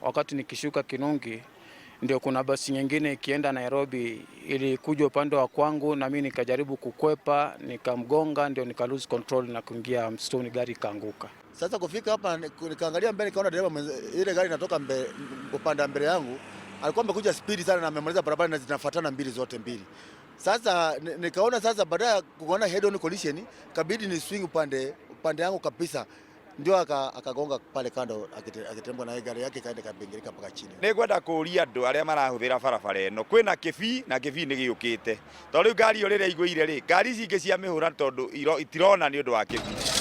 Wakati nikishuka Kinungi ndio kuna basi nyingine ikienda Nairobi, ilikuja upande wa kwangu na mimi nikajaribu kukwepa, nikamgonga, ndio nika lose control na kuingia msituni, gari kaanguka. Sasa kufika hapa nikaangalia mbele, nikaona dereva ile gari inatoka upande mbele yangu alikuwa amekuja speed sana na amemaliza barabara na zinafuatana mbili zote mbili. Sasa nikaona sasa baada ya kuona head on collision kabidi ni swing upande yangu kabisa, ndio akagonga pale kando akitemba na gari yake kaenda kabingirika mpaka chini. Nĩngwenda kũria andũ arĩa marahuthĩra barabara ĩno, kwĩna Gibii na Gibii nĩ gĩũkĩte, tondũ ngari ĩyo rĩrĩa igũire ngari ici ingĩ cia mĩhũra tondũ itirona nĩ ũndũ wa Gibii.